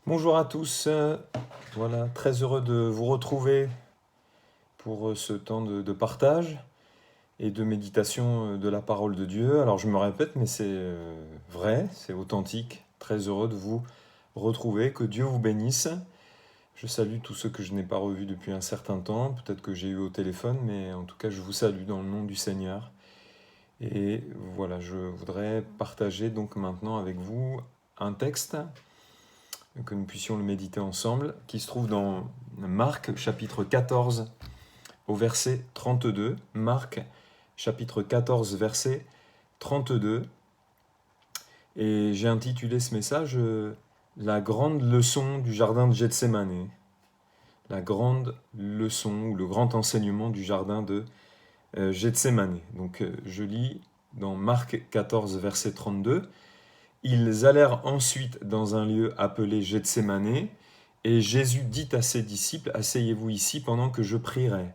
Bonjour à tous, voilà, très heureux de vous retrouver pour ce temps de partage et de méditation de la parole de Dieu. Alors je me répète, mais c'est vrai, c'est authentique, très heureux de vous retrouver, que Dieu vous bénisse. Je salue tous ceux que je n'ai pas revus depuis un certain temps, peut-être que j'ai eu au téléphone, mais en tout cas je vous salue dans le nom du Seigneur. Et voilà, je voudrais partager donc maintenant avec vous un texte que nous puissions le méditer ensemble, qui se trouve dans Marc chapitre 14 au verset 32. Marc chapitre 14 verset 32. Et j'ai intitulé ce message La grande leçon du jardin de Gethsémané. La grande leçon ou le grand enseignement du jardin de Gethsémané. Donc je lis dans Marc 14 verset 32. Ils allèrent ensuite dans un lieu appelé Gethsémané, et Jésus dit à ses disciples, « Asseyez-vous ici pendant que je prierai. »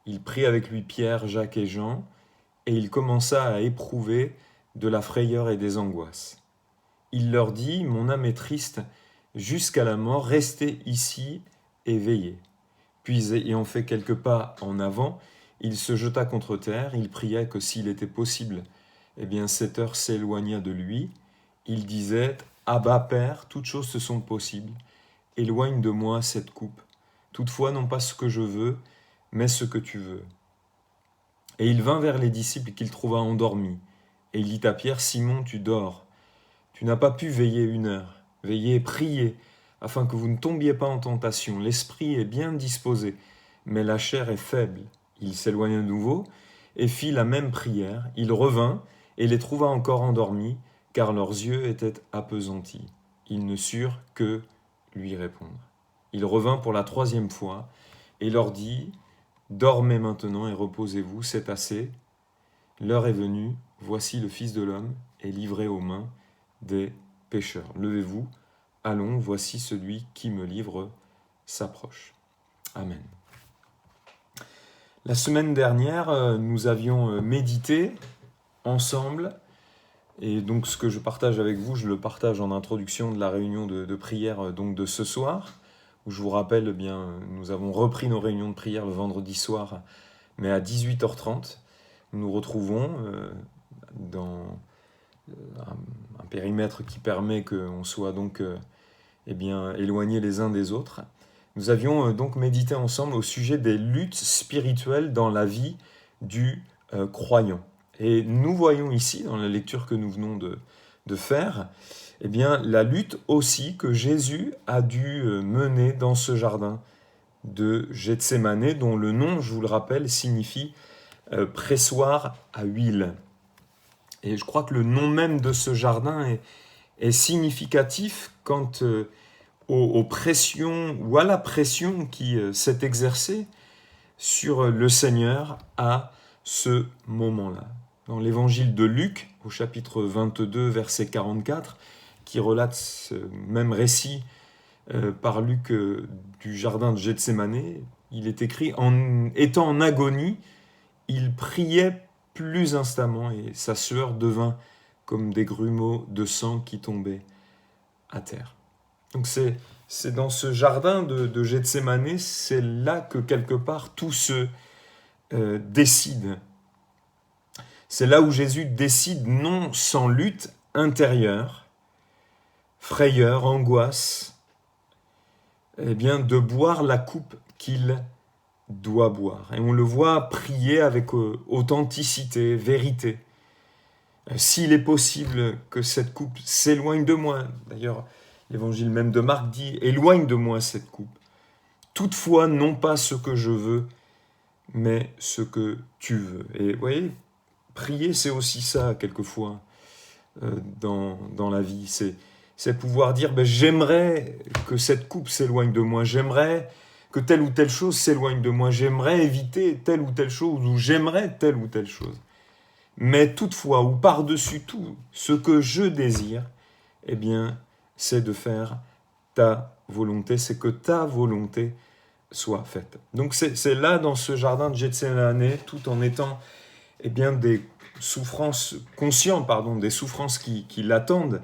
Il prit avec lui Pierre, Jacques et Jean, et il commença à éprouver de la frayeur et des angoisses. Il leur dit, « Mon âme est triste jusqu'à la mort, restez ici et veillez. » Puis, ayant fait quelques pas en avant, il se jeta contre terre, il pria que s'il était possible, cette heure s'éloignât de lui. Il disait, « Abba, Père, toutes choses te sont possibles. Éloigne de moi cette coupe. Toutefois, non pas ce que je veux, mais ce que tu veux. » Et il vint vers les disciples qu'il trouva endormis. Et il dit à Pierre, « Simon, tu dors. Tu n'as pas pu veiller 1 heure. Veillez et priez, afin que vous ne tombiez pas en tentation. L'esprit est bien disposé, mais la chair est faible. » Il s'éloigna de nouveau et fit la même prière. Il revint et les trouva encore endormis, car leurs yeux étaient appesantis. Ils ne surent que lui répondre. Il revint pour la 3e fois et leur dit, « Dormez maintenant et reposez-vous, c'est assez. L'heure est venue, voici le Fils de l'homme est livré aux mains des pécheurs. Levez-vous, allons, voici celui qui me livre s'approche. » Amen. La semaine dernière, nous avions médité ensemble, et donc ce que je partage avec vous, je le partage en introduction de la réunion de prière donc de ce soir, où je vous rappelle, nous avons repris nos réunions de prière le vendredi soir, mais à 18h30. Nous nous retrouvons dans un périmètre qui permet qu'on soit donc éloignés les uns des autres. Nous avions donc médité ensemble au sujet des luttes spirituelles dans la vie du croyant. Et nous voyons ici, dans la lecture que nous venons de faire, la lutte aussi que Jésus a dû mener dans ce jardin de Gethsémané, dont le nom, je vous le rappelle, signifie pressoir à huile. Et je crois que le nom même de ce jardin est significatif quant aux pressions ou à la pression qui s'est exercée sur le Seigneur à ce moment-là. Dans l'évangile de Luc, au chapitre 22, verset 44, qui relate ce même récit par Luc du jardin de Gethsémané, il est écrit, étant en agonie, il priait plus instamment et sa sueur devint comme des grumeaux de sang qui tombaient à terre. Donc c'est dans ce jardin de Gethsémané, c'est là que quelque part tout se décide. C'est là où Jésus décide, non sans lutte intérieure, frayeur, angoisse, de boire la coupe qu'il doit boire. Et on le voit prier avec authenticité, vérité. S'il est possible que cette coupe s'éloigne de moi, d'ailleurs, l'évangile même de Marc dit « Éloigne de moi cette coupe. Toutefois, non pas ce que je veux, mais ce que tu veux. » Et vous voyez, prier, c'est aussi ça, quelquefois, dans la vie. C'est pouvoir dire j'aimerais que cette coupe s'éloigne de moi, j'aimerais que telle ou telle chose s'éloigne de moi, j'aimerais éviter telle ou telle chose, ou j'aimerais telle ou telle chose. Mais toutefois, ou par-dessus tout, ce que je désire, c'est de faire ta volonté, c'est que ta volonté soit faite. Donc c'est là, dans ce jardin de Gethsémané, tout en étant des souffrances, des souffrances qui l'attendent,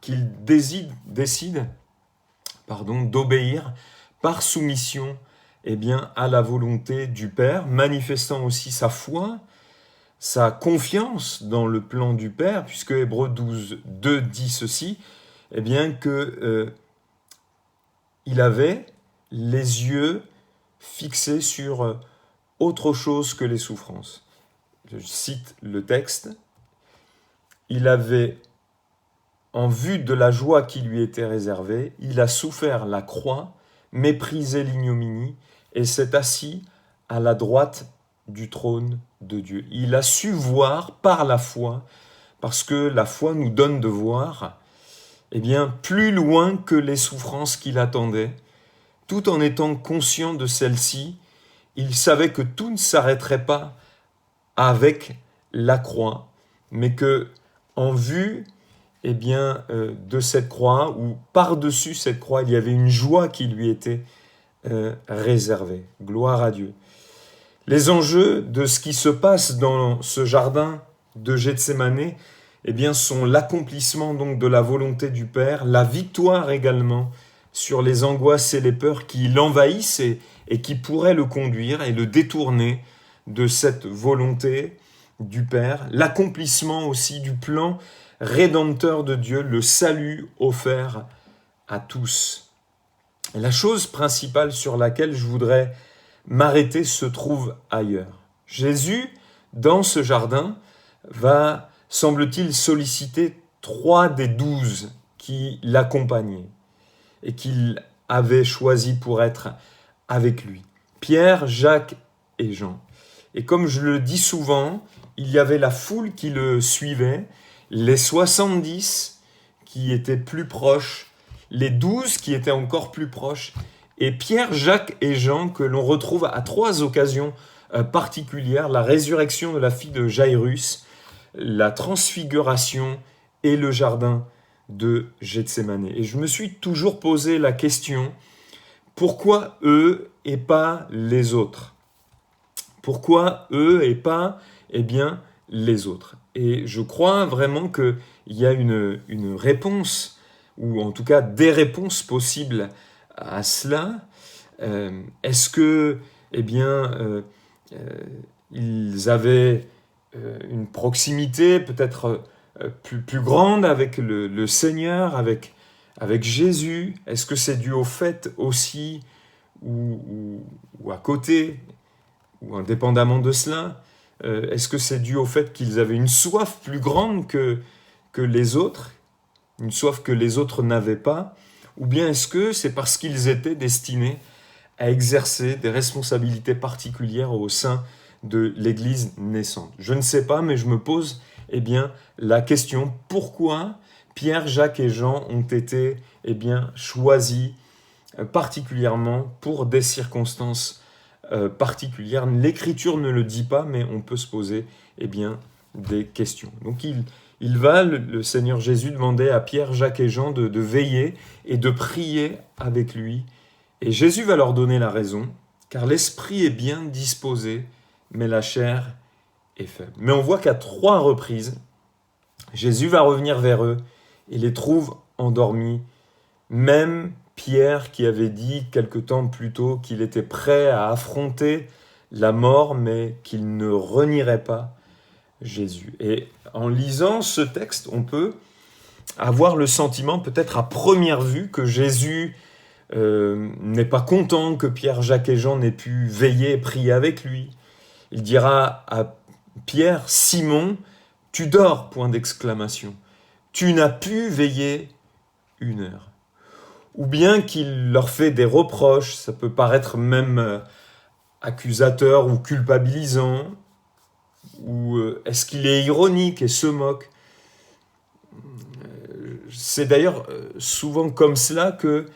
qu'il décide d'obéir par soumission à la volonté du Père, manifestant aussi sa foi, sa confiance dans le plan du Père, puisque Hébreux 12, 2 dit ceci, que il avait les yeux fixés sur autre chose que les souffrances. Je cite le texte. Il avait, en vue de la joie qui lui était réservée, il a souffert la croix, méprisé l'ignominie, et s'est assis à la droite du trône de Dieu. Il a su voir par la foi, parce que la foi nous donne de voir, plus loin que les souffrances qu'il attendait, tout en étant conscient de celles-ci. Il savait que tout ne s'arrêterait pas avec la croix, mais que en vue de cette croix, ou par-dessus cette croix, il y avait une joie qui lui était réservée. Gloire à Dieu. Les enjeux de ce qui se passe dans ce jardin de Gethsémani sont l'accomplissement donc de la volonté du Père, la victoire également sur les angoisses et les peurs qui l'envahissent et qui pourraient le conduire et le détourner de cette volonté du Père, l'accomplissement aussi du plan rédempteur de Dieu, le salut offert à tous. Et la chose principale sur laquelle je voudrais m'arrêter se trouve ailleurs. Jésus, dans ce jardin, va, semble-t-il, solliciter 3 des 12 qui l'accompagnaient et qu'il avait choisi pour être avec lui. Pierre, Jacques et Jean. Et comme je le dis souvent, il y avait la foule qui le suivait, les 70 qui étaient plus proches, les 12 qui étaient encore plus proches, et Pierre, Jacques et Jean que l'on retrouve à 3 occasions particulières, la résurrection de la fille de Jairus, la transfiguration et le jardin de Gethsémani. Et je me suis toujours posé la question, pourquoi eux et pas les autres ? Pourquoi eux et pas les autres ? Et je crois vraiment qu'il y a une réponse, ou en tout cas des réponses possibles à cela. Est-ce que ils avaient une proximité peut-être plus grande avec le Seigneur, avec Jésus? Est-ce que c'est dû au fait aussi, ou à côté, ou indépendamment de cela, est-ce que c'est dû au fait qu'ils avaient une soif plus grande que les autres, une soif que les autres n'avaient pas, ou bien est-ce que c'est parce qu'ils étaient destinés à exercer des responsabilités particulières au sein de l'Église naissante? Je ne sais pas, mais je me pose la question, pourquoi Pierre, Jacques et Jean ont été choisis particulièrement pour des circonstances particulière. L'Écriture ne le dit pas, mais on peut se poser des questions. Donc il va, le Seigneur Jésus, demander à Pierre, Jacques et Jean de veiller et de prier avec lui. Et Jésus va leur donner la raison, car l'esprit est bien disposé, mais la chair est faible. Mais on voit qu'à 3 reprises, Jésus va revenir vers eux et les trouve endormis, même Pierre qui avait dit quelque temps plus tôt qu'il était prêt à affronter la mort, mais qu'il ne renierait pas Jésus. Et en lisant ce texte, on peut avoir le sentiment, peut-être à première vue, que Jésus n'est pas content que Pierre, Jacques et Jean n'aient pu veiller et prier avec lui. Il dira à Pierre, « Simon, tu dors, !» Tu n'as pu veiller 1 heure. Ou bien qu'il leur fait des reproches, ça peut paraître même accusateur ou culpabilisant, ou est-ce qu'il est ironique et se moque ? C'est d'ailleurs souvent comme cela que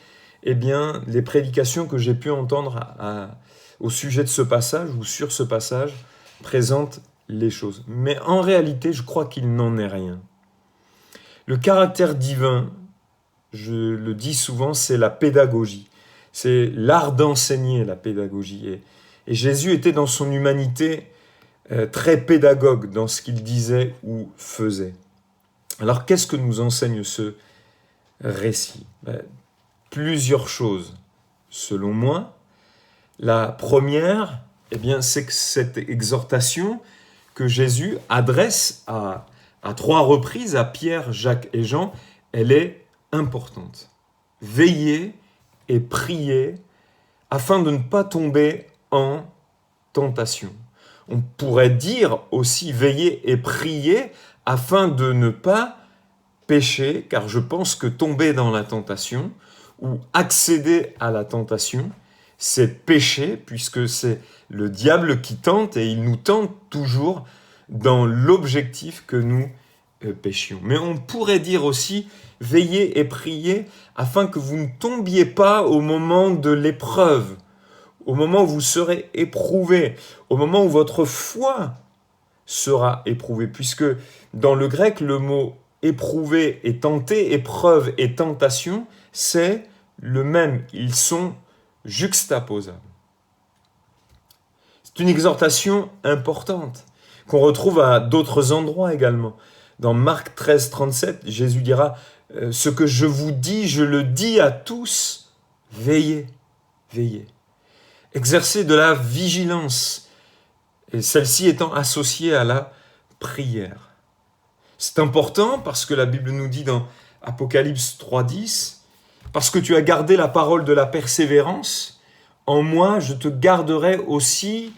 les prédications que j'ai pu entendre au sujet de ce passage ou sur ce passage présentent les choses. Mais en réalité, je crois qu'il n'en est rien. Le caractère divin, je le dis souvent, c'est la pédagogie. C'est l'art d'enseigner, la pédagogie. Et Jésus était dans son humanité très pédagogue dans ce qu'il disait ou faisait. Alors qu'est-ce que nous enseigne ce récit ? plusieurs choses, selon moi. La première, eh bien, c'est que cette exhortation que Jésus adresse à 3 reprises à Pierre, Jacques et Jean, elle est importante. Veillez et priez afin de ne pas tomber en tentation. On pourrait dire aussi veiller et prier afin de ne pas pécher, car je pense que tomber dans la tentation ou accéder à la tentation, c'est pécher, puisque c'est le diable qui tente et il nous tente toujours dans l'objectif que nous péchions. Mais on pourrait dire aussi veiller et prier afin que vous ne tombiez pas au moment de l'épreuve, au moment où vous serez éprouvé, au moment où votre foi sera éprouvée, puisque dans le grec, le mot éprouver et tenter, épreuve et tentation, c'est le même. Ils sont juxtaposables. C'est une exhortation importante qu'on retrouve à d'autres endroits également. Dans Marc 13, 37, Jésus dira « Ce que je vous dis, je le dis à tous, veillez, veillez. » Exercez de la vigilance, et celle-ci étant associée à la prière. C'est important parce que la Bible nous dit dans Apocalypse 3,10 « Parce que tu as gardé la parole de la persévérance, en moi je te garderai aussi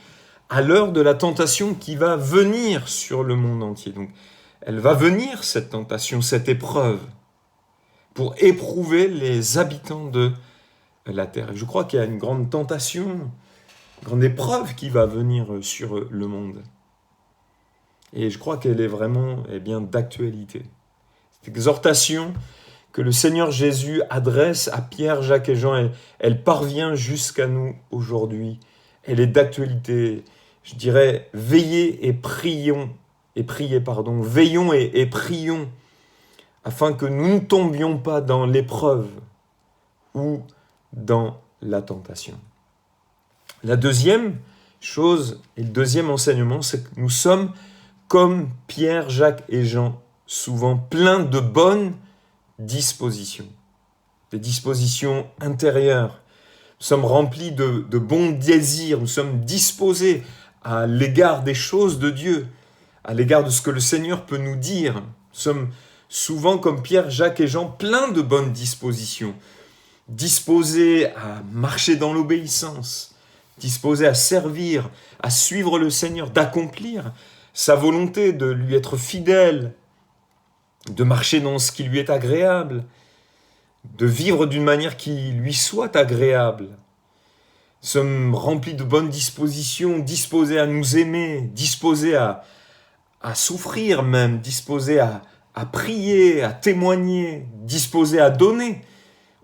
à l'heure de la tentation qui va venir sur le monde entier. » Donc, elle va venir, cette tentation, cette épreuve, pour éprouver les habitants de la terre. Et je crois qu'il y a une grande tentation, une grande épreuve qui va venir sur le monde. Et je crois qu'elle est vraiment d'actualité. Cette exhortation que le Seigneur Jésus adresse à Pierre, Jacques et Jean, elle parvient jusqu'à nous aujourd'hui. Elle est d'actualité. Je dirais, veillez et prions, veillons et prions, afin que nous ne tombions pas dans l'épreuve ou dans la tentation. La deuxième chose, et le deuxième enseignement, c'est que nous sommes comme Pierre, Jacques et Jean, souvent pleins de bonnes dispositions, des dispositions intérieures. Nous sommes remplis de bons désirs, nous sommes disposés à l'égard des choses de Dieu, à l'égard de ce que le Seigneur peut nous dire. Nous sommes souvent comme Pierre, Jacques et Jean, pleins de bonnes dispositions, disposés à marcher dans l'obéissance, disposés à servir, à suivre le Seigneur, d'accomplir sa volonté, de lui être fidèle, de marcher dans ce qui lui est agréable, de vivre d'une manière qui lui soit agréable. Nous sommes remplis de bonnes dispositions, disposés à nous aimer, disposés à souffrir même, disposés à prier, à témoigner, disposés à donner.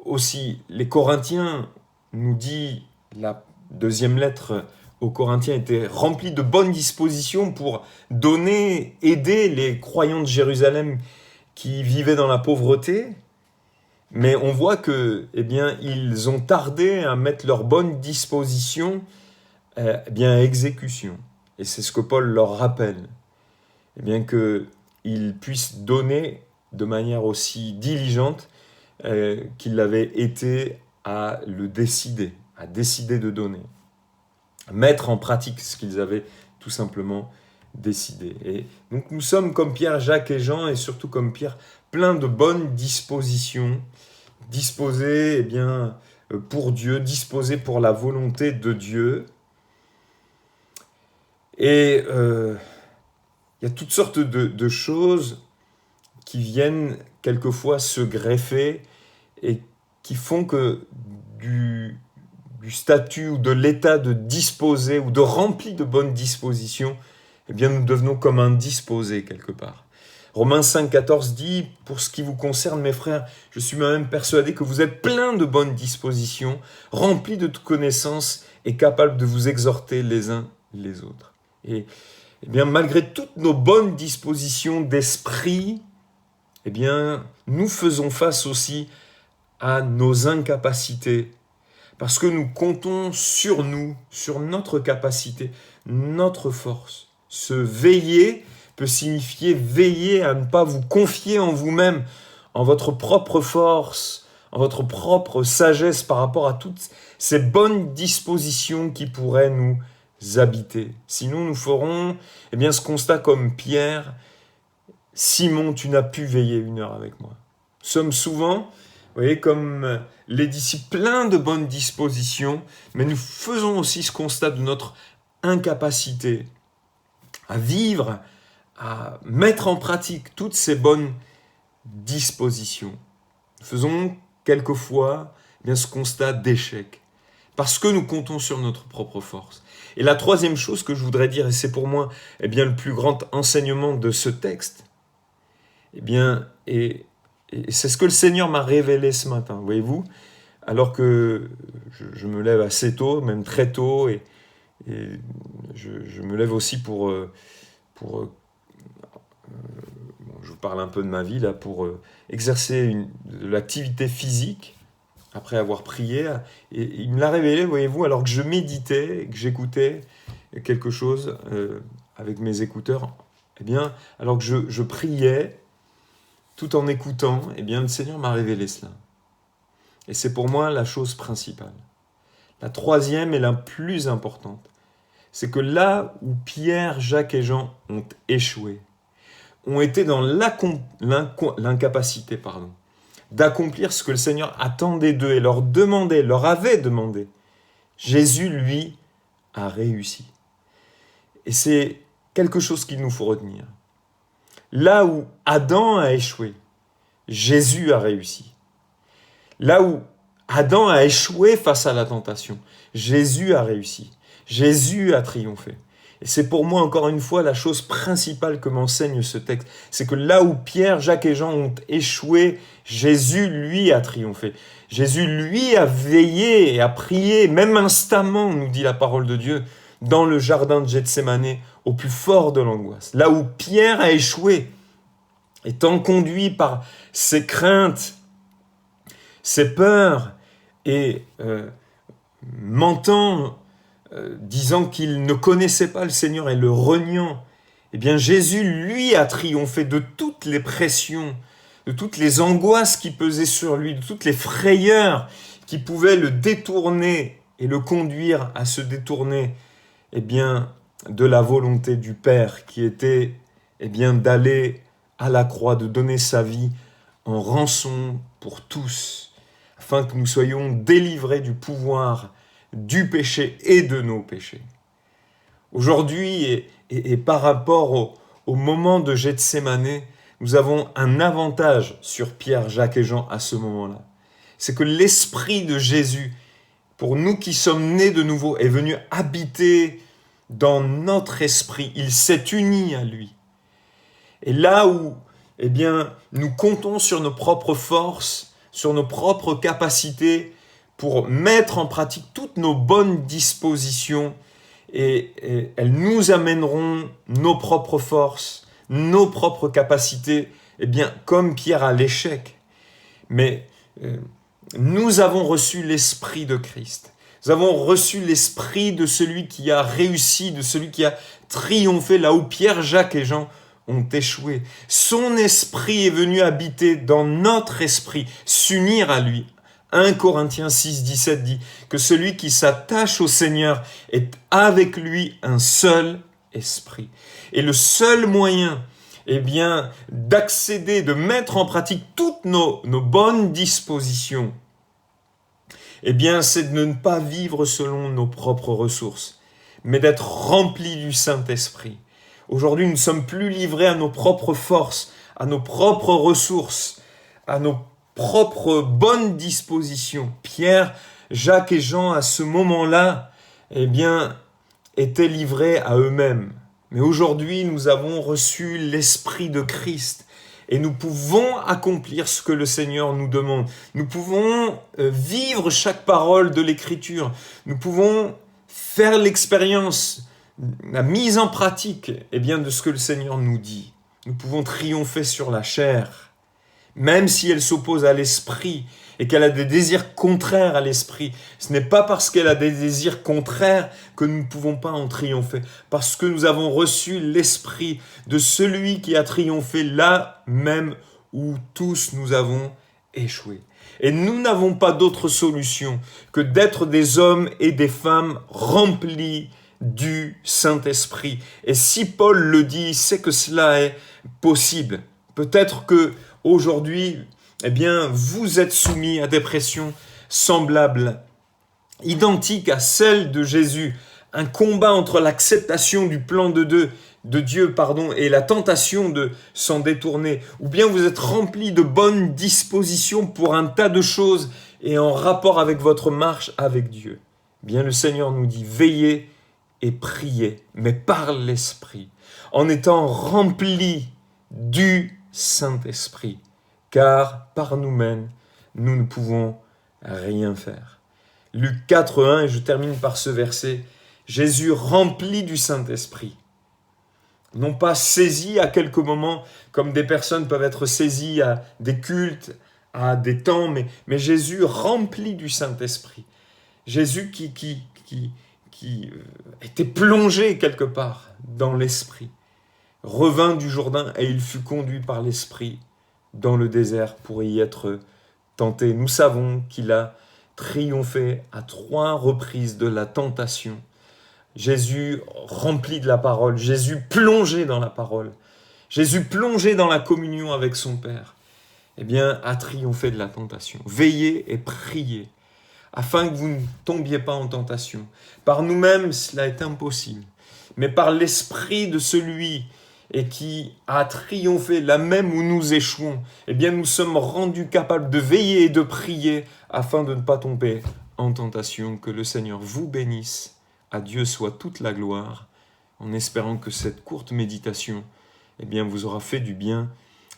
Aussi, les Corinthiens nous dit, la deuxième lettre aux Corinthiens était remplie de bonnes dispositions pour donner, aider les croyants de Jérusalem qui vivaient dans la pauvreté. Mais on voit que, ils ont tardé à mettre leurs bonnes dispositions à exécution. Et c'est ce que Paul leur rappelle. Qu'ils puissent donner de manière aussi diligente qu'ils l'avaient été à décider de donner. Mettre en pratique ce qu'ils avaient tout simplement décidé. Et donc nous sommes comme Pierre, Jacques et Jean, et surtout comme Pierre, pleins de bonnes dispositions, disposés pour Dieu, disposés pour la volonté de Dieu. Et il y a toutes sortes de choses qui viennent quelquefois se greffer et qui font que du statut ou de l'état de disposé ou de rempli de bonnes dispositions, nous devenons comme indisposés quelque part. Romains 5, 14 dit « Pour ce qui vous concerne, mes frères, je suis moi-même persuadé que vous êtes pleins de bonnes dispositions, remplis de toute connaissance et capables de vous exhorter les uns les autres. » Et malgré toutes nos bonnes dispositions d'esprit, nous faisons face aussi à nos incapacités, parce que nous comptons sur nous, sur notre capacité, notre force. Se veiller peut signifier veiller à ne pas vous confier en vous-même, en votre propre force, en votre propre sagesse par rapport à toutes ces bonnes dispositions qui pourraient nous habiter. Sinon, nous ferons ce constat comme Pierre: Simon, tu n'as pu veiller 1 heure avec moi. Nous sommes souvent, vous voyez, comme les disciples, pleins de bonnes dispositions, mais nous faisons aussi ce constat de notre incapacité à vivre, à mettre en pratique toutes ces bonnes dispositions. Nous faisons quelquefois ce constat d'échec, parce que nous comptons sur notre propre force. Et la troisième chose que je voudrais dire, et c'est pour moi le plus grand enseignement de ce texte, et c'est ce que le Seigneur m'a révélé ce matin, voyez-vous, alors que je me lève assez tôt, même très tôt, et je me lève aussi pour je vous parle un peu de ma vie là, pour exercer de l'activité physique, après avoir prié, et il me l'a révélé, voyez-vous, alors que je méditais, que j'écoutais quelque chose avec mes écouteurs, alors que je priais, tout en écoutant, le Seigneur m'a révélé cela. Et c'est pour moi la chose principale. La troisième et la plus importante, c'est que là où Pierre, Jacques et Jean ont échoué, ont été dans l'incapacité d'accomplir ce que le Seigneur attendait d'eux et leur avait demandé, Jésus, lui, a réussi. Et c'est quelque chose qu'il nous faut retenir. Là où Adam a échoué, Jésus a réussi. Là où Adam a échoué face à la tentation, Jésus a réussi. Jésus a triomphé. Et c'est pour moi, encore une fois, la chose principale que m'enseigne ce texte. C'est que là où Pierre, Jacques et Jean ont échoué, Jésus, lui, a triomphé. Jésus, lui, a veillé et a prié, même instamment, nous dit la parole de Dieu, dans le jardin de Gethsémane, au plus fort de l'angoisse. Là où Pierre a échoué, étant conduit par ses craintes, ses peurs, et mentant, disant qu'il ne connaissait pas le Seigneur et le reniant, Jésus, lui, a triomphé de toutes les pressions, de toutes les angoisses qui pesaient sur lui, de toutes les frayeurs qui pouvaient le détourner et le conduire à se détourner de la volonté du Père, qui était d'aller à la croix, de donner sa vie en rançon pour tous, afin que nous soyons délivrés du pouvoir du péché et de nos péchés. Aujourd'hui, et par rapport au moment de Gethsémane, nous avons un avantage sur Pierre, Jacques et Jean à ce moment-là. C'est que l'Esprit de Jésus, pour nous qui sommes nés de nouveau, est venu habiter dans notre esprit. Il s'est uni à lui. Et là où nous comptons sur nos propres forces, sur nos propres capacités pour mettre en pratique toutes nos bonnes dispositions, et elles nous amèneront nos propres forces, nos propres capacités, comme Pierre à l'échec. Mais nous avons reçu l'Esprit de Christ. Nous avons reçu l'Esprit de celui qui a réussi, de celui qui a triomphé là où Pierre, Jacques et Jean ont échoué. Son Esprit est venu habiter dans notre esprit, s'unir à lui. 1 Corinthiens 6, 17 dit que celui qui s'attache au Seigneur est avec lui un seul esprit. Et le seul moyen d'accéder, de mettre en pratique toutes nos bonnes dispositions, c'est de ne pas vivre selon nos propres ressources, mais d'être rempli du Saint-Esprit. Aujourd'hui, nous ne sommes plus livrés à nos propres forces, à nos propres ressources, à nos propres bonnes dispositions. Pierre, Jacques et Jean, à ce moment-là, étaient livrés à eux-mêmes. Mais aujourd'hui, nous avons reçu l'Esprit de Christ et nous pouvons accomplir ce que le Seigneur nous demande. Nous pouvons vivre chaque parole de l'Écriture. Nous pouvons faire l'expérience, la mise en pratique de ce que le Seigneur nous dit. Nous pouvons triompher sur la chair, même si elle s'oppose à l'esprit et qu'elle a des désirs contraires à l'esprit. Ce n'est pas parce qu'elle a des désirs contraires que nous ne pouvons pas en triompher, parce que nous avons reçu l'esprit de celui qui a triomphé là même où tous nous avons échoué. Et nous n'avons pas d'autre solution que d'être des hommes et des femmes remplis du Saint-Esprit. Et si Paul le dit, c'est que cela est possible. Peut-être que aujourd'hui, eh bien, vous êtes soumis à des pressions semblables, identiques à celles de Jésus. Un combat entre l'acceptation du plan de Dieu, et la tentation de s'en détourner. Ou bien vous êtes rempli de bonnes dispositions pour un tas de choses et en rapport avec votre marche avec Dieu. Bien, le Seigneur nous dit, veillez et priez, mais par l'Esprit, en étant remplis du Saint-Esprit, car par nous-mêmes, nous ne pouvons rien faire. Luc 4:1, et je termine par ce verset, Jésus rempli du Saint-Esprit, non pas saisi à quelques moments, comme des personnes peuvent être saisies à des cultes, à des temps, mais Jésus rempli du Saint-Esprit. Jésus qui était plongé quelque part dans l'Esprit, revint du Jourdain et il fut conduit par l'Esprit dans le désert pour y être tenté. Nous savons qu'il a triomphé à 3 reprises de la tentation. Jésus rempli de la parole, Jésus plongé dans la parole, Jésus plongé dans la communion avec son Père, eh bien, a triomphé de la tentation. Veillez et priez, afin que vous ne tombiez pas en tentation. Par nous-mêmes, cela est impossible, mais par l'Esprit de celui qui a triomphé là même où nous échouons, eh bien, nous sommes rendus capables de veiller et de prier, afin de ne pas tomber en tentation. Que le Seigneur vous bénisse. À Dieu soit toute la gloire, en espérant que cette courte méditation, eh bien, vous aura fait du bien.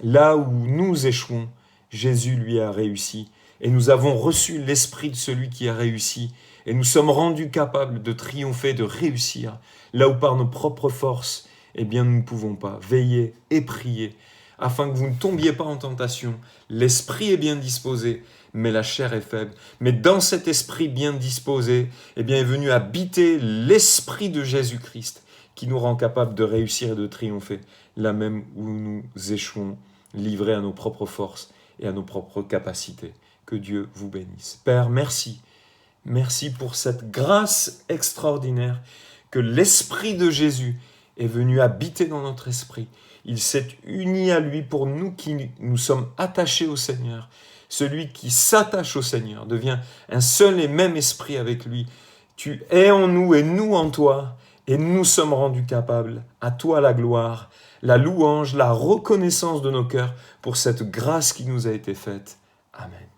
Là où nous échouons, Jésus lui a réussi. Et nous avons reçu l'esprit de celui qui a réussi. Et nous sommes rendus capables de triompher, de réussir. Là où par nos propres forces, eh bien, nous ne pouvons pas. Veillez et priez, afin que vous ne tombiez pas en tentation. L'esprit est bien disposé, mais la chair est faible. Mais dans cet esprit bien disposé, eh bien, est venu habiter l'esprit de Jésus-Christ, qui nous rend capables de réussir et de triompher, là même où nous échouons, livrés à nos propres forces et à nos propres capacités. Que Dieu vous bénisse. Père, merci. Merci pour cette grâce extraordinaire que l'esprit de Jésus est venu habiter dans notre esprit. Il s'est uni à lui pour nous qui nous sommes attachés au Seigneur. Celui qui s'attache au Seigneur devient un seul et même esprit avec lui. Tu es en nous et nous en toi, et nous sommes rendus capables. À toi la gloire, la louange, la reconnaissance de nos cœurs pour cette grâce qui nous a été faite. Amen.